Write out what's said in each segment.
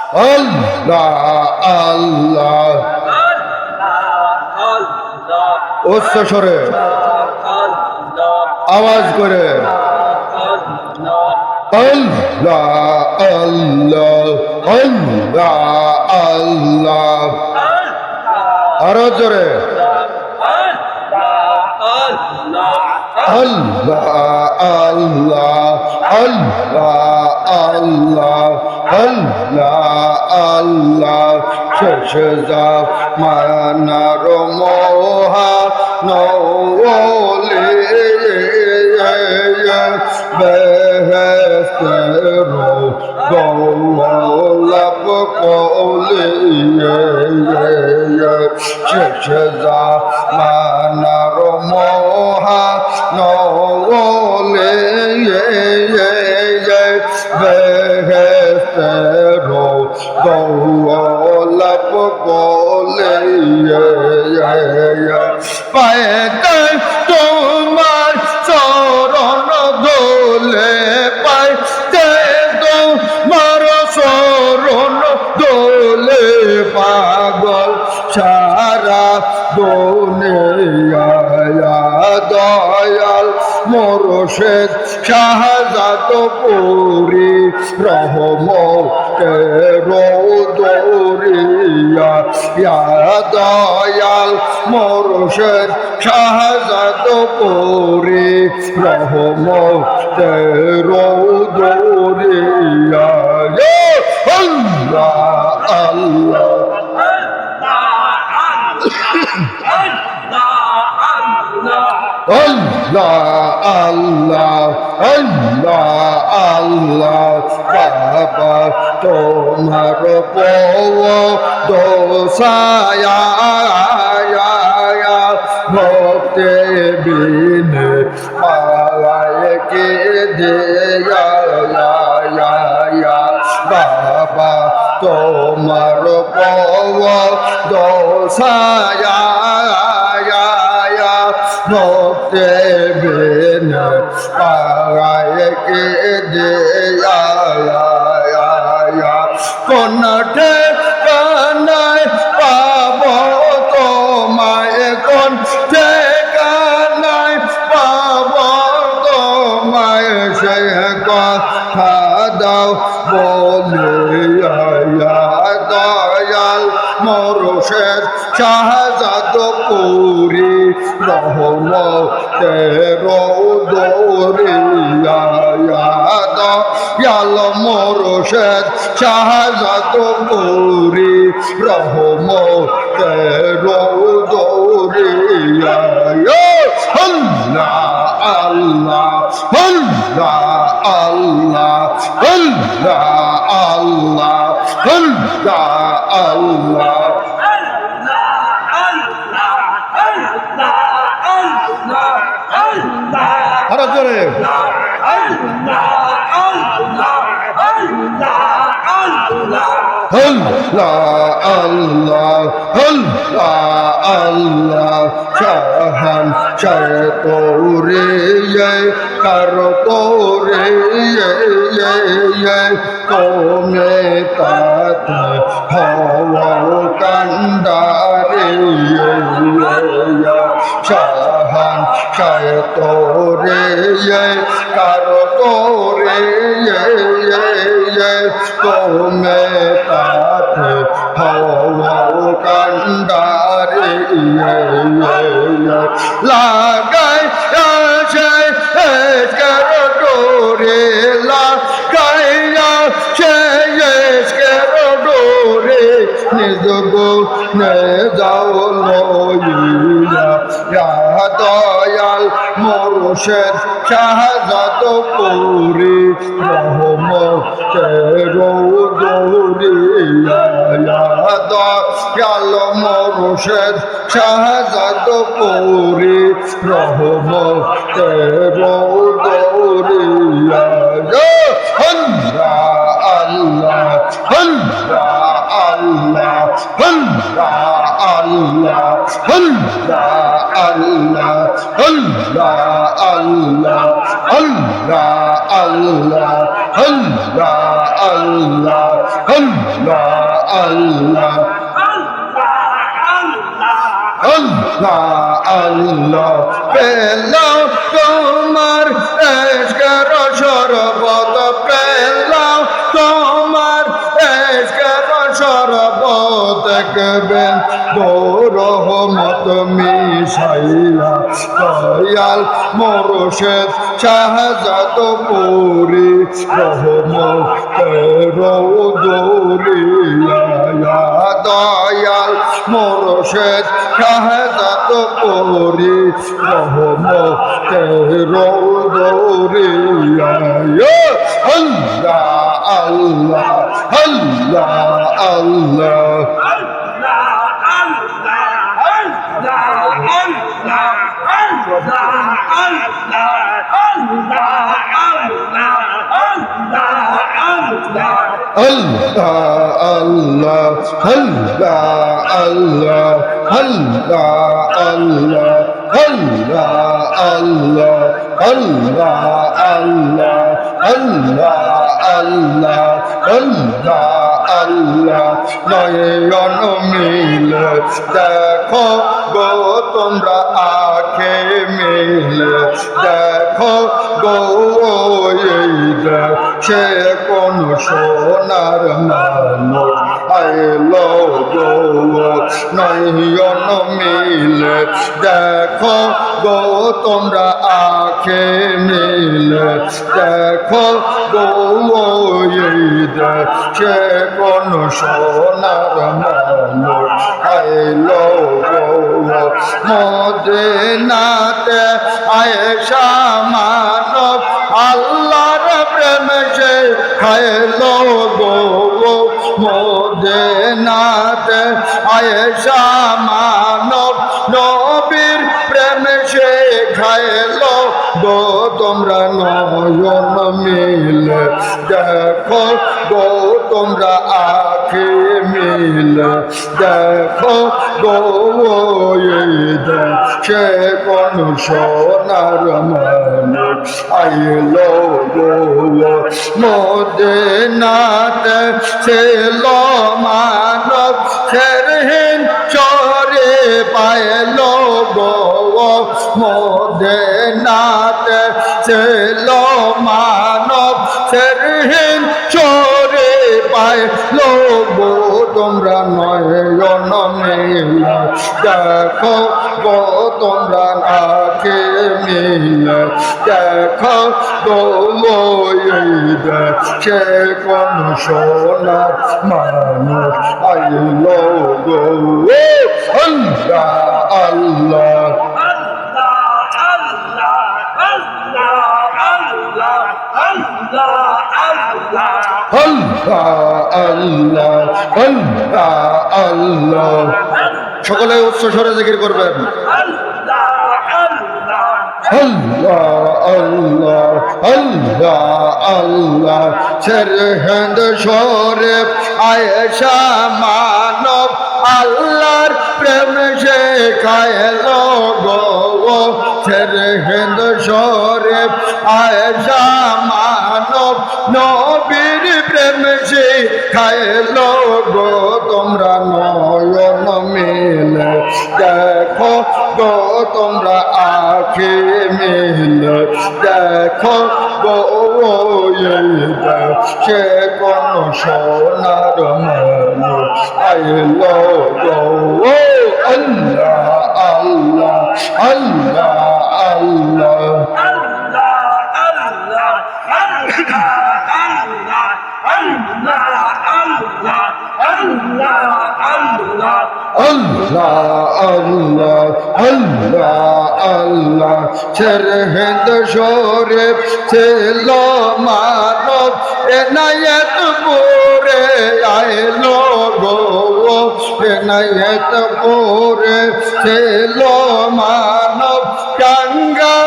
আল্লাহ আল্লাহ উচ্চ স্বরে আওয়াজ করে আল্লাহ আল্লাহ আল্লাহ আল্লাহ আরো জোরে আল্লাহ আল্লাহ আল্লাহ আল্লাহ আল্লাহ আল্লাহ শেষ জামানার মোহা নওলে বেহেশতের গৌরব কোলে শেষ জামানার মোহা নওলে বেহেশতের গৌরব কোলে পাইতে তোমার চরণ দোলে পাইতে তোমার চরণ দোলে পাগল সারা দুনিয়া দয়াল মোরশেদ শাহজাদপুরি রহমতের দরিয়া দয়াল মোরশেদ শাহজাদপুরি রহমতের দরিয়া আল্লাহ আল্লাহ Allah, Allah, Allah, Allah, Baba, tomar povo dosaya, bhakti bine, alay ke deya, Baba, tomar povo dosaya. ভক্তে বিন পাগায় কে দেয়া কোনটে কানায় পাব তোমায় কোন ঠিকানায় পাব তোমায় সে কথা দাও বলিয়া দয়াল মোরশেদ শাহজাদপুরি রহমতের দরিয়া দয়াল মোরশেদ শাহজাদপুরি রহমতের দরিয়া আল্লাহ আল্লাহ আল্লাহ আল্লাহ আল্লাহ আল্লাহ আল্লাহ আরো জোরে আল্লাহ আল্লাহ আল্লাহ শাহান তোরে কারো তোরে তোমে কাত হওয়া কান্ডারে শাহান তোরে কারো তোরে তোমে কাত হওয়া কান্ডারে লাগাই আসে কারো তোরে লাগাই আসে কারো তোরে নিজ গুণে যাও লইয়া দয়াল মোরশেদ শাহজাদপুরি রহমতের দরিয়া দয়াল মোরশেদ শাহজাদপুরি রহমতের দরিয়া আল্লাহ আল্লাহ আল্লাহ আল্লাহ আল্লাহ আল্লাহ আল্লাহ আল্লাহ আল্লাহ আল্লাহ পেলাম তোমার এশকের শরবত পেলাম তোমার এশকের শরবত দেখবেন রহমত মিশাইয়া দয়াল মোরশেদ শাহজাদ পুরি রহমত রৌদরিয়া দয়াল মোরশেদ শাহজাদ পুরি রহমত রৌদরিয়া আল্লাহ আল্লাহ আল্লাহ আল্লাহ নয়ন মিলে দেখো গো তোমরা আঁখে মিলে দেখো গো সে কোন সোনার মানুষ আইলো গো নয়ন মিলে দেখো গো তোমরা আঁখে মিলে দেখো গো সে কোন সোনার মানুষ আইলো গো মদিনাতে আয়েশা মানব আল্লাহর প্রেম সে খাইলো গো মদিনাতে আয়েশা মানব নবীর প্রেম সে খাইলো গো তোমরা নয়ন মিলে দেখো গো তোমরা আঁখে মিলে দেখো গো সে কোন সোনার মানুষ আইলো গো মদিনাতে ছিল মানব সেরহীন চরে পাইলো গো মদিনাতে ছিল মানব সেরহীন চরে পাইলো গো তোমরা নয়ন মিলে দেখো গো তোমরা আঁখে মিলে দেখো গো সে কোন সোনার মানুষ আইলো গো আল্লাহ আল্লাহ সকলে উচ্চ স্বরে জিকির করবেন আল্লাহ আল্লাহ আল্লাহ আল্লাহ সরহদ সরে আয়েশা মানব আল্লাহর প্রেম সে খাইলো গো সরহদ সরে আয়েশা মানব নবীর প্রেম সে খাইলো গো তোমরা নয়ন মিলে দেখো গো তোমরা আঁখে মিলে দেখো গো সে কোন সোনার মানুষ আইলো গো আল্লাহ আল্লাহ আল্লাহ আল্লাহ আল্লাহ আল্লাহ আল্লাহ আল্লাহ সরহদ সরে ছিল মানব এনায়েত পুরে আইলো গো এনায়েত পুরে ছিল মানব টাঙ্গা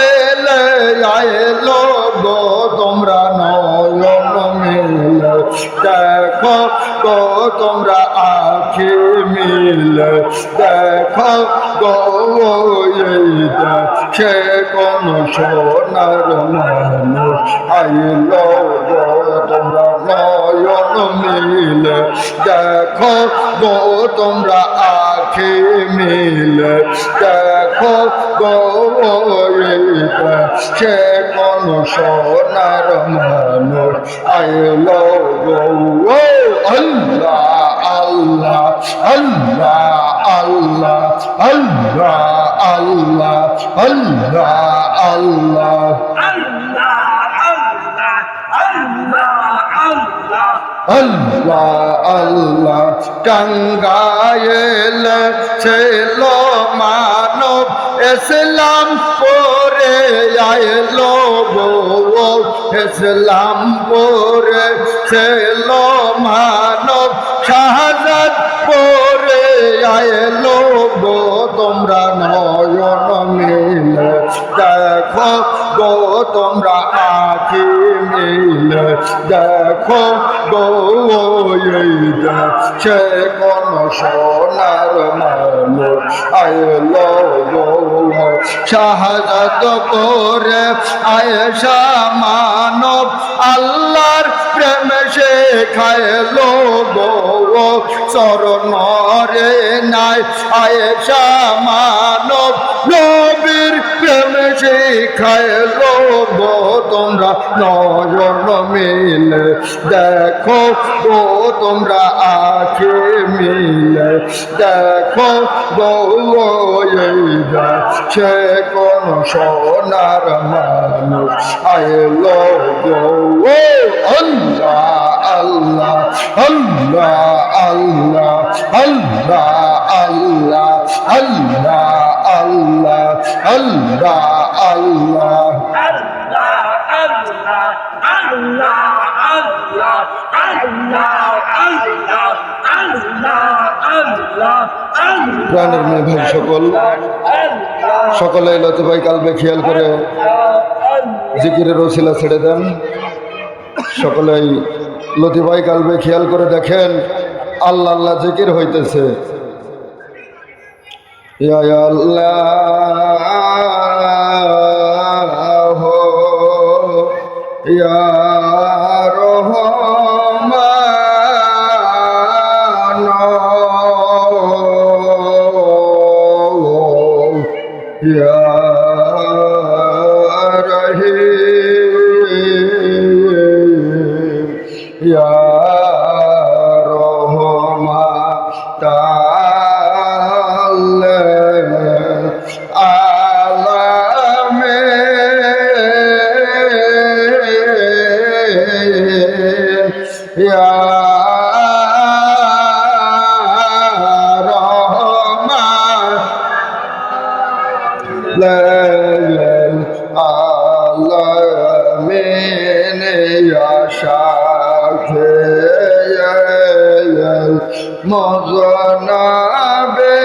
এলে আইলো গো তোমরা নয়ন মিলে দেখো গো তোমরা আঁখে মিলে দেখো গো সে কোন সোনার মানুষ আইলো গো তোমরা নয়ন মিলে গো তোমরা আখি মিলে দেখো গো সে কোন সোনার মানুষ আইলো গো আল্লাহ আল্লাহ আল্লাহ আল্লাহ আল্লাহ আল্লাহ আল্লাহ আল্লাহ আল্লাহ আল্লাহ টাঙ্গাইল ছিল মানব ইসলাম পরে আইলো গো ইসলাম পরে ছিল মানব শাহাদাত পরে আইলো গো তোমরা নয়ন মিলে দেখো গো তোমরা আখি মিলে দেখো গো সে কোন সোনার মানুষ আইলো গো শাহাদাত করে আয়েশা মানব আল্লাহর প্রেম শেখাইলো গো চরণরে নাই আয়েশা মানব নবীর প্রেম শেখাইলো গো তোমরা নয়ন মিলে দেখো গো তোমরা আখি মিলে দেখো গো সে কোন সোনার মানুষ আইলো গো আল্লাহ আল্লাহ আল্লাহ আল্লাহ আল্লাহ আল্লাহ আল্লাহ আল্লাহ আল্লাহ আল্লাহ প্রাণের মেয়ে ভাই সকলে লতিফাই কালবে খেয়াল করে জিকিরের ওসিলা ছেড়ে দেন। সকলেই লতিফাই কালবে খেয়াল করে দেখেন আল্লাহ আল্লাহ জিকির হইতেছে। ইয়া আল্লাহ ইয়া রহমান ইয়া রহিম ইয়া মজনাবে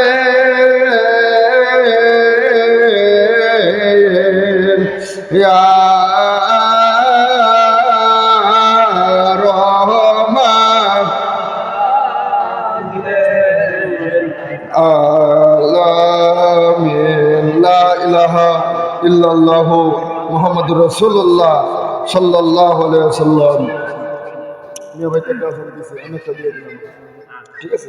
ইয়া রহমান আলামিন লা ইলাহা ইল্লাল্লাহু মুহাম্মাদুর রাসূলুল্লাহ সাল্লাল্লাহু আলাইহি ওয়াসাল্লাম। ঠিক আছে।